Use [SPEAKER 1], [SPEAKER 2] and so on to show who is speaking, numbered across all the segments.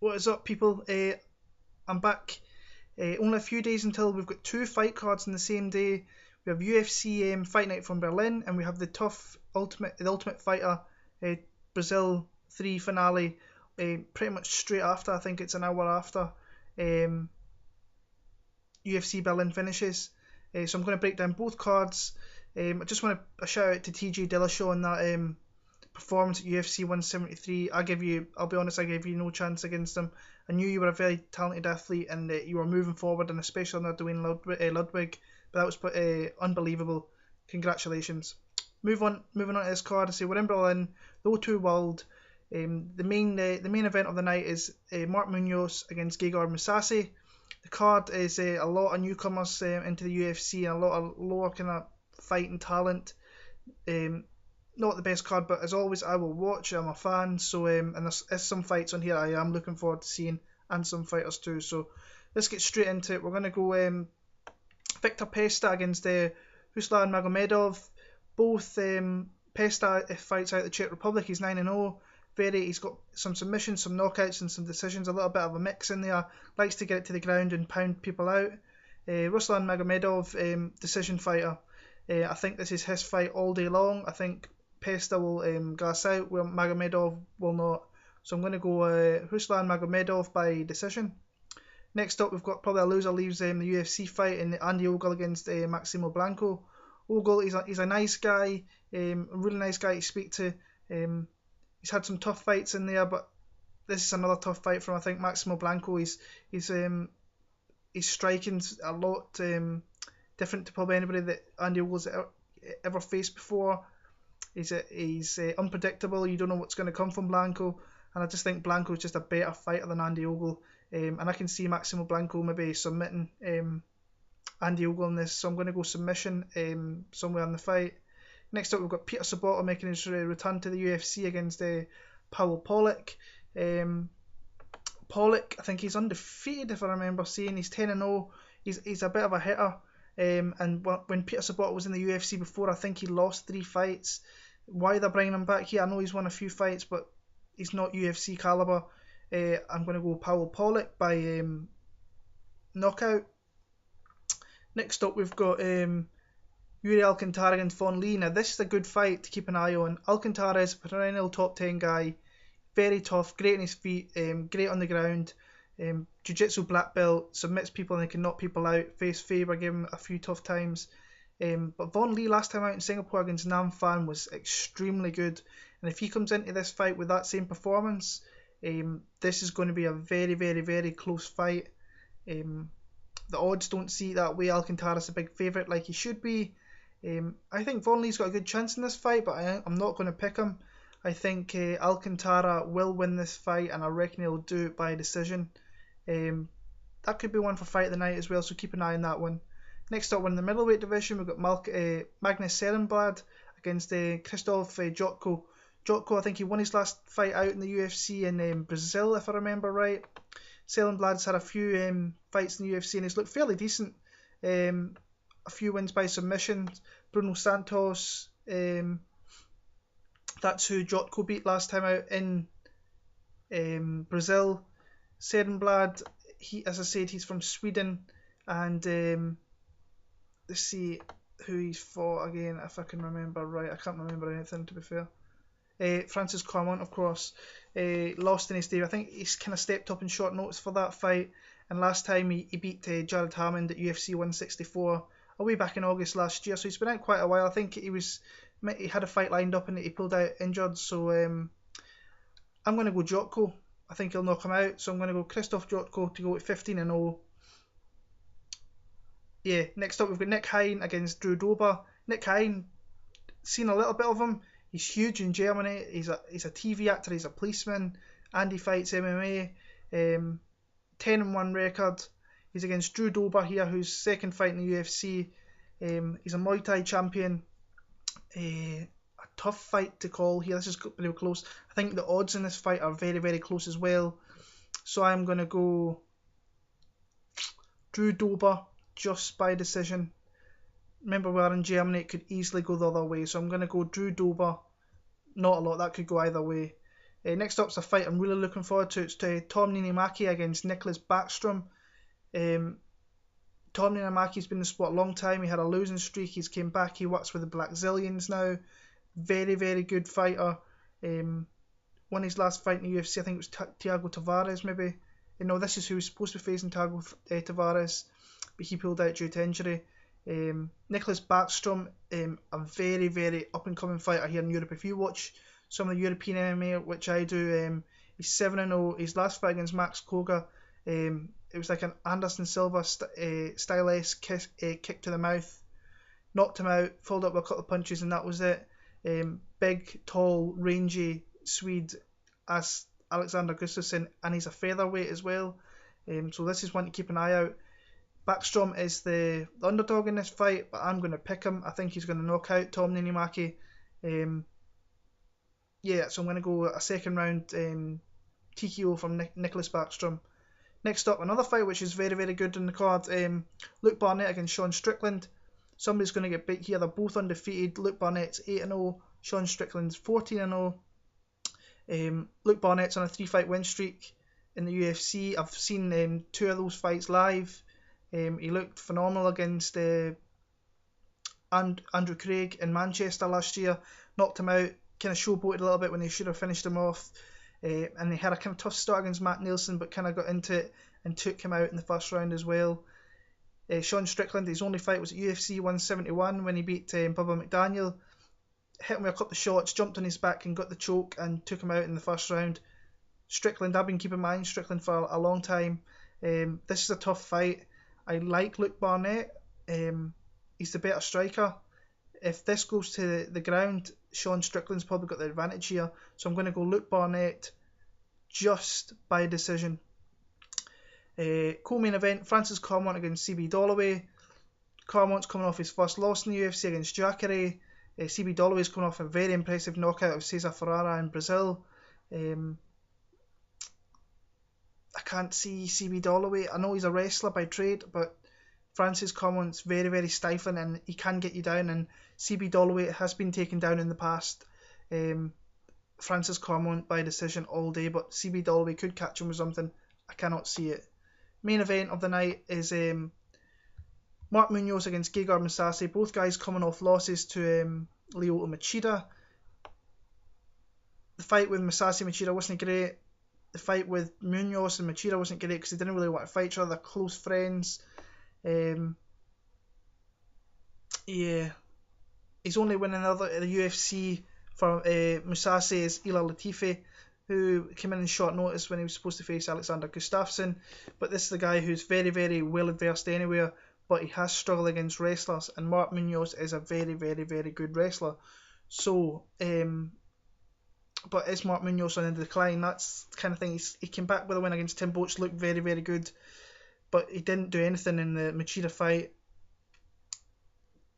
[SPEAKER 1] What is up, people? I'm back. Only a few days until we've got 2 fight cards on the same day. We have UFC Fight Night from Berlin, and we have the the Ultimate Fighter Brazil 3 finale pretty much straight after. I think it's an hour after UFC Berlin finishes. So I'm going to break down both cards. I just want to shout out to TJ Dillashaw on that performance at UFC 173. I'll be honest, I gave you no chance against him. I knew you were a very talented athlete and you were moving forward, and especially under Dwayne Ludwig, but that was unbelievable. Congratulations. Moving on to this card. I say we're in Berlin, the O2 World. The main event of the night is Mark Munoz against Gegard Mousasi. The card is a lot of newcomers into the UFC and a lot of lower kind of fighting talent. Not the best card, but as always, I will watch. I'm a fan, so and there's some fights on here I am looking forward to seeing, and some fighters too. So let's get straight into it. We're going to go Victor Pesta against Ruslan Magomedov. Both Pesta fights out the Czech Republic. He's 9-0. He's got some submissions, some knockouts, and some decisions. A little bit of a mix in there. Likes to get it to the ground and pound people out. Ruslan Magomedov, decision fighter. I think this is his fight all day long. I think Pesta will gas out, where Magomedov will not. So I'm going to go Ruslan Magomedov by decision. Next up, we've got probably a loser leaves the UFC fight in Andy Ogle against Maximo Blanco. Ogle, he's a nice guy, a really nice guy to speak to. He's had some tough fights in there, but this is another tough fight from, I think, Maximo Blanco. He's striking's a lot different to probably anybody that Andy Ogle's ever faced before. He's unpredictable. You don't know what's going to come from Blanco, and I just think Blanco's just a better fighter than Andy Ogle, and I can see Maximo Blanco maybe submitting Andy Ogle in this, so I'm going to go submission somewhere in the fight. Next up, we've got Peter Sobotta making his return to the UFC against Paulo. Pollock, I think he's undefeated, if I remember seeing. He's 10-0. He's a bit of a hitter. And when Peter Sobotta was in the UFC before, I think he lost 3 fights. Why they're bringing him back here, I know he's won a few fights, but he's not UFC caliber. I'm going to go Paulo Pollock by knockout. Next up, we've got Yuri Alcantara against Wanderlei. Now, this is a good fight to keep an eye on. Alcantara is a perennial top 10 guy, very tough, great on his feet, great on the ground. Jiu-Jitsu black belt, submits people and can knock people out. Faced Faber, gave him a few tough times. But Wanderlei last time out in Singapore against Nam Phan was extremely good. And if he comes into this fight with that same performance, this is going to be a very, very, very close fight. The odds don't see it that way. Alcantara's a big favourite like he should be. I think Wanderlei's got a good chance in this fight, but I'm not going to pick him. I think Alcantara will win this fight, and I reckon he'll do it by decision. That could be one for fight of the night as well, so keep an eye on that one. Next up, in the middleweight division, we've got Magnus Serenblad against Krzysztof Jotko. Jotko, I think he won his last fight out in the UFC in Brazil, if I remember right. Serenblad's had a few fights in the UFC and he's looked fairly decent. A few wins by submission. Bruno Santos, that's who Jotko beat last time out in Brazil. Serenblad, as I said, he's from Sweden, and let's see who he's fought again, if I can remember right. I can't remember anything, to be fair. Francis Clermont, of course, lost in his debut. I think he's kind of stepped up in short notice for that fight, and last time he beat Jared Hammond at UFC 164 way back in August last year, so he's been out quite a while. I think he had a fight lined up and he pulled out injured, so I'm going to go Jotko. I think he'll knock him out, so I'm going to go Krzysztof Jotko to go at 15-0. Yeah, next up we've got Nick Hein against Drew Dober. Nick Hein, seen a little bit of him. He's huge in Germany. He's a TV actor. He's a policeman, and he fights MMA. 10-1 record. He's against Drew Dober here, who's second fight in the UFC. He's a Muay Thai champion. A tough fight to call here. This is pretty close. I think the odds in this fight are very, very close as well. So I'm going to go Drew Dober just by decision. Remember, we are in Germany, it could easily go the other way. So I'm going to go Drew Dober. Not a lot, that could go either way. Next up's a fight I'm really looking forward to. It's Tom Niinimäki against Nicholas Backstrom. Tom Niinimäki's been in the sport a long time. He had a losing streak. He's came back. He works with the Brazilians now. Very, very good fighter. Won his last fight in the UFC. I think it was Thiago Tavares, maybe. No, this is who was supposed to be facing Thiago Tavares, but he pulled out due to injury. Nicholas Backstrom, a very, very up-and-coming fighter here in Europe. If you watch some of the European MMA, which I do, he's 7-0. His last fight against Max Koga, it was like an Anderson Silva stylesque kick to the mouth. Knocked him out, followed up with a couple of punches, and that was it. Big, tall, rangy Swede as Alexander Gustafsson, and he's a featherweight as well. So this is one to keep an eye out. Backstrom is the underdog in this fight, but I'm going to pick him. I think he's going to knock out Tom Niinimäki. Yeah, so I'm going to go a second round TKO from Nicholas Backstrom. Next up, another fight which is very, very good in the card. Luke Barnett against Sean Strickland. Somebody's going to get beat here. They're both undefeated. Luke Barnett's 8-0. Sean Strickland's 14-0. Luke Barnett's on a 3-fight win streak in the UFC. I've seen 2 of those fights live. He looked phenomenal against Andrew Craig in Manchester last year. Knocked him out. Kind of showboated a little bit when they should have finished him off. And they had a kind of tough start against Matt Nielsen, but kind of got into it and took him out in the first round as well. Sean Strickland, his only fight was at UFC 171 when he beat Bubba McDaniel. Hit him with a couple of shots, jumped on his back and got the choke and took him out in the first round. Strickland, I've been keeping in mind Strickland for a long time. This is a tough fight. I like Luke Barnett. He's the better striker. If this goes to the ground, Sean Strickland's probably got the advantage here. So I'm going to go Luke Barnett just by decision. Co-main event, Francis Carmont against CB Dollaway. Carmont's coming off his first loss in the UFC against Jacare. CB Dollaway's coming off a very impressive knockout of Cesar Ferreira in Brazil. I can't see CB Dollaway. I know he's a wrestler by trade, but Francis Carmont's very, very stifling and he can get you down, and CB Dollaway has been taken down in the past. Francis Carmont by decision all day, but CB Dollaway could catch him with something. I cannot see it. Main event of the night is Mark Munoz against Gegard Mousasi. Both guys coming off losses to Lyoto Machida. The fight with Mousasi and Machida wasn't great. The fight with Munoz and Machida wasn't great because they didn't really want to fight each other. They're close friends. Yeah, he's only winning the UFC for Mousasi is Ilir Latifi, who came in on short notice when he was supposed to face Alexander Gustafsson. But this is the guy who's very, very well adversed anywhere, but he has struggled against wrestlers, and Mark Munoz is a very, very, very good wrestler. So, but is Mark Munoz on the decline? That's the kind of thing. He came back with a win against Tim Boetsch, looked very, very good, but he didn't do anything in the Machida fight.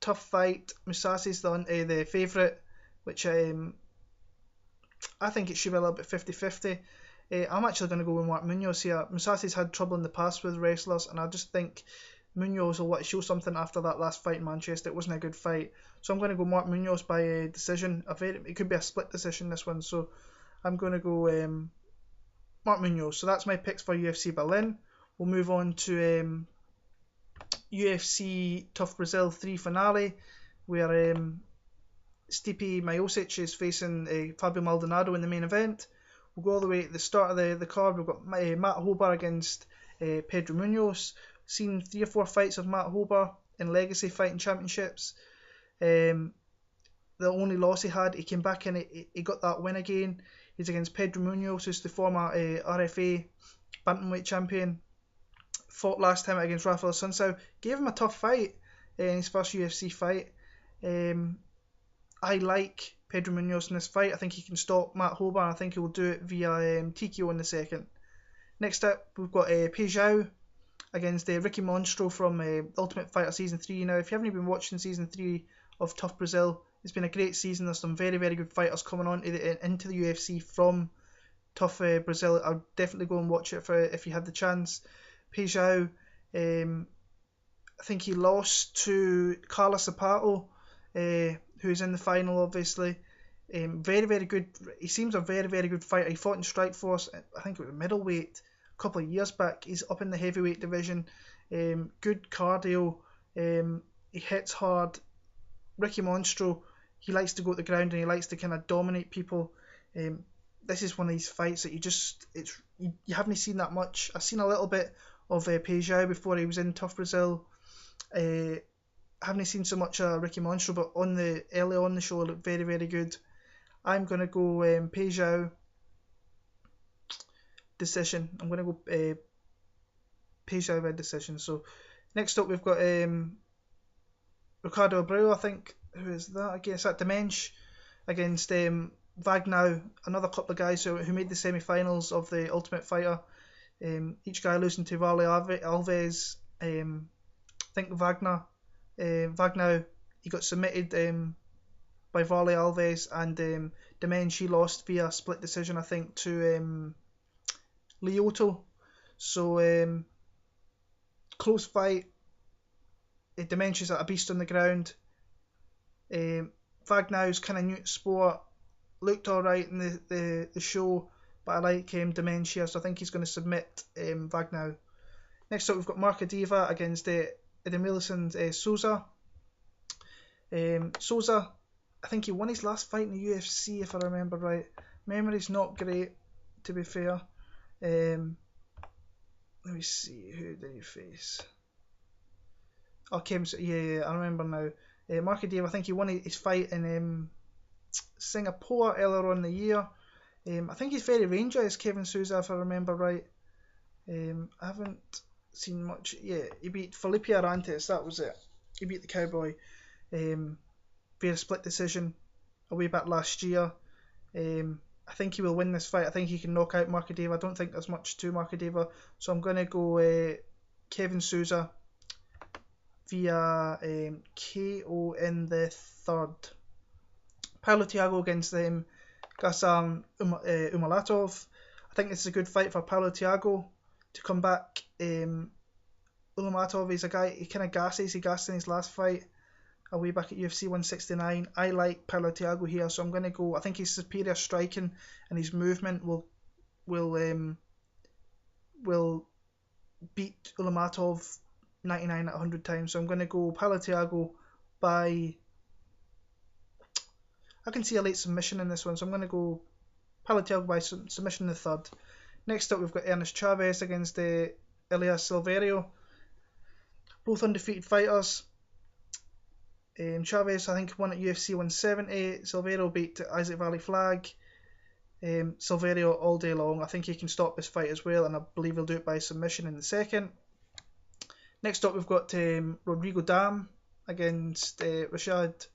[SPEAKER 1] Tough fight. Mousasi's the favourite, which I think it should be a little bit 50-50. I'm actually going to go with Mark Munoz here. Mousasi's had trouble in the past with wrestlers, and I just think Munoz will want to show something after that last fight in Manchester. It wasn't a good fight. So I'm going to go Mark Munoz by a decision. It could be a split decision, this one. So I'm going to go Mark Munoz. So that's my picks for UFC Berlin. We'll move on to UFC TUF Brazil 3 finale, where Stipe Miocic is facing Fabio Maldonado in the main event. We'll go all the way at the start of the card. We've got Matt Hober against Pedro Munoz. Seen 3 or 4 fights of Matt Hober in Legacy Fighting Championships. The only loss he had, he came back and he got that win again. He's against Pedro Munoz, who's the former RFA bantamweight champion. Fought last time against Rafael Sunsao. Gave him a tough fight in his first UFC fight. I like Pedro Munoz in this fight. I think he can stop Matt Hober, and I think he will do it via TKO in the second. Next up, we've got Pejao against Ricky Monstro from Ultimate Fighter Season 3. Now, if you haven't been watching Season 3 of TUF Brazil, it's been a great season. There's some very, very good fighters coming on into the UFC from TUF Brazil. I'll definitely go and watch it if you have the chance. Pejao, I think he lost to Carla Sapato, who's in the final, obviously. Very, very good. He seems a very, very good fighter. He fought in Strikeforce, I think it was middleweight, a couple of years back. He's up in the heavyweight division. Good cardio. He hits hard. Ricky Monstro, he likes to go to the ground and he likes to kind of dominate people. This is one of these fights that you haven't seen that much. I've seen a little bit of Peugeot before he was in TUF Brazil. I haven't seen so much Ricky Monstro, but early on the show it looked very, very good. I'm going to go Peugeot decision. I'm going to go Peugeot by decision. So next up we've got Ricardo Abreu, I think. Who is that against? That Demente against Vagnau, another couple of guys who made the semi-finals of the Ultimate Fighter. Each guy losing to Vale Alves. I think Vagnau, he got submitted by Vale Alves, and Demente lost via split decision, I think, to Lyoto. So close fight. Demente's a beast on the ground. Vagnau's kind of new to sport, looked alright in the show, but I like Demente, so I think he's going to submit Vagnau. Next up we've got Marcadiva against Edmilson Souza. Souza, I think he won his last fight in the UFC, if I remember right. Memory's not great, to be fair. Let me see, who did he face? Oh, yeah, I remember now. Marcadiva, I think he won his fight in Singapore earlier on in the year. I think he's very rangy, Kevin Souza, if I remember right. I haven't seen much. Yeah, he beat Felipe Arantes, that was it. He beat the Cowboy via split decision a way back last year. I think he will win this fight. I think he can knock out Marcadiva. I don't think there's much to Marcadiva, so I'm going to go Kevin Souza via KO in the third. Paulo Thiago against Gasam Umalatov. I think this is a good fight for Paulo Thiago to come back. Umalatov is a guy, he kind of gasses. He gassed in his last fight a way back at UFC 169. I like Paulo Thiago here, so I'm going to go. I think his superior striking and his movement will beat Umalatov 99 out of 100 times. So I'm going to go Paulo Thiago by... I can see a late submission in this one, so I'm going to go Paulo Thiago by submission in the third. Next up, we've got Ernest Chavez against Elias Silverio. Both undefeated fighters. Chavez, I think, won at UFC 170. Silverio beat Isaac Valley Flag. Silverio all day long. I think he can stop this fight as well, and I believe he'll do it by submission in the second. Next up, we've got Rodrigo Dam against Rashid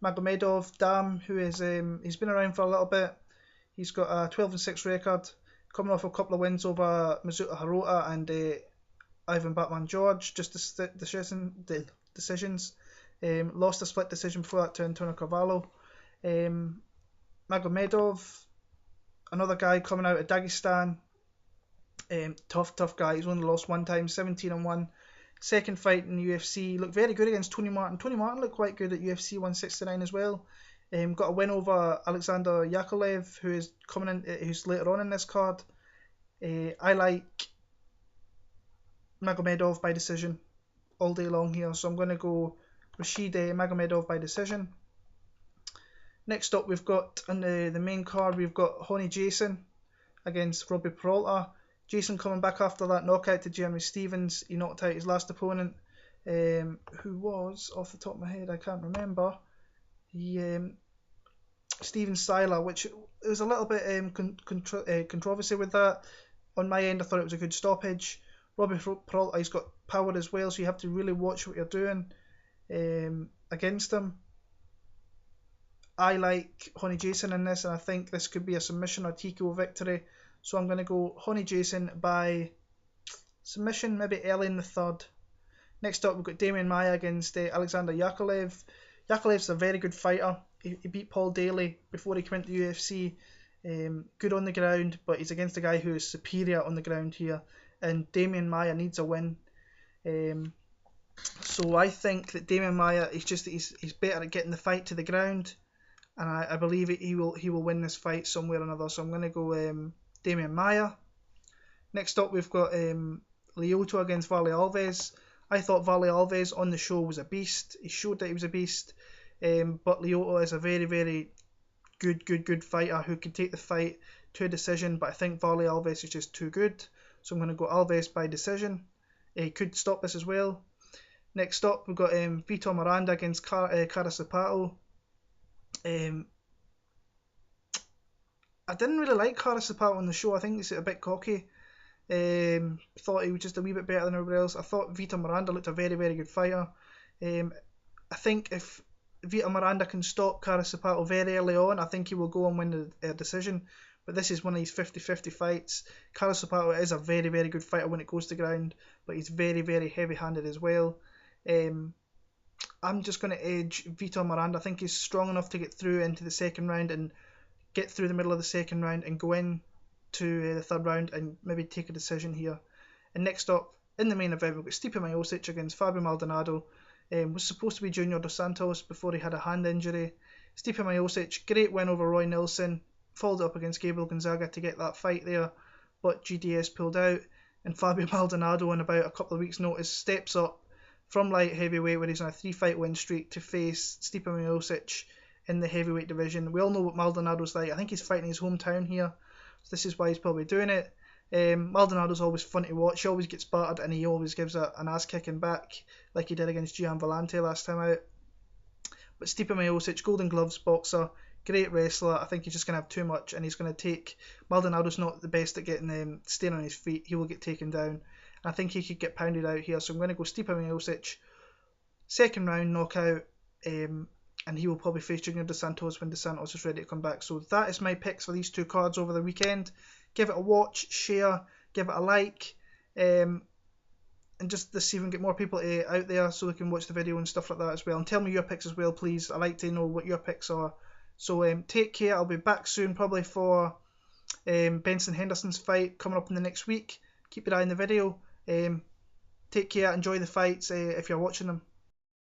[SPEAKER 1] Magomedov. Dam, who is he's been around for a little bit. He's got a 12-6 record, coming off a couple of wins over Mizuta Hirota and Ivan Batman George, just decisions. Lost a split decision before that to Antonio Carvalho. Magomedov, another guy coming out of Dagestan. Tough guy. He's only lost one time, 17-1. Second fight in the UFC, looked very good against Tony Martin. Tony Martin looked quite good at UFC 169 as well. Got a win over Alexander Yakovlev, who is coming in, who's later on in this card. I like Magomedov by decision all day long here, so I'm going to go Rashid Magomedov by decision. Next up, we've got on the main card, we've got Honey Jason against Robbie Peralta. Jason coming back after that knockout to Jeremy Stevens. He knocked out his last opponent, who was, off the top of my head, I can't remember. Steven Styler, which there was a little bit controversy with that. On my end, I thought it was a good stoppage. Robbie Peralta, he's got power as well, so you have to really watch what you're doing against him. I like Honey Jason in this, and I think this could be a submission or TKO victory. So I'm going to go Honey Jason by submission, maybe early in the third. Next up, we've got Damian Maia against Alexander Yakovlev. Yakovlev's a very good fighter. He beat Paul Daly before he came into the UFC. Good on the ground, but he's against a guy who is superior on the ground here. And Damian Maia needs a win. So I think that Damian Maia, he's better at getting the fight to the ground. and I believe he will win this fight somewhere or another. So I'm going to go Damian Maia. Next up, we've got Lyoto against Vale Alves. I thought Vale Alves on the show was a beast. He showed that he was a beast, but Lyoto is a very, very good fighter who can take the fight to a decision, but I think Vale Alves is just too good. So I'm going to go Alves by decision. He could stop this as well. Next up, we've got Vitor Miranda against cara Sapato. I didn't really like cara Sapato on the show. I think he's a bit cocky. Thought he was just a wee bit better than everybody else. I thought Vitor Miranda looked a very, very good fighter. I think if Vitor Miranda can stop cara Sapato very early on, I think he will go and win the decision. But this is one of these 50-50 fights. Cara Sapato is a very, very good fighter when it goes to ground, but he's very, very heavy-handed as well. I'm just going to edge Vitor Miranda. I think he's strong enough to get through into the second round and get through the middle of the second round and go in to the third round and maybe take a decision here. And next up, in the main event, we've got Stipe Miocic against Fabio Maldonado. Was supposed to be Junior Dos Santos before he had a hand injury. Stipe Miocic, great win over Roy Nelson. Followed up against Gabriel Gonzaga to get that fight there, but GDS pulled out. And Fabio Maldonado, in about a couple of weeks' notice, steps up from light heavyweight, where he's on a 3-fight win streak, to face Stipe Miocic in the heavyweight division. We all know what Maldonado's like. I think he's fighting his hometown here, so this is why he's probably doing it. Maldonado's always fun to watch. He always gets battered and he always gives an ass kicking back, like he did against Gian Vellante last time out. But Stipe Miocic, Golden Gloves boxer, great wrestler. I think he's just going to have too much, and he's going to take... Maldonado's not the best at getting staying on his feet. He will get taken down. I think he could get pounded out here, so I'm going to go Stipe Miocic, second round knockout, and he will probably face Junior Dos Santos when Dos Santos is ready to come back. So that is my picks for these two cards over the weekend. Give it a watch, share, give it a like, and just to see if we can get more people out there so they can watch the video and stuff like that as well. And tell me your picks as well, please. I like to know what your picks are. So take care. I'll be back soon, probably for Benson Henderson's fight coming up in the next week. Keep your eye on the video. Take care. Enjoy the fights if you're watching them.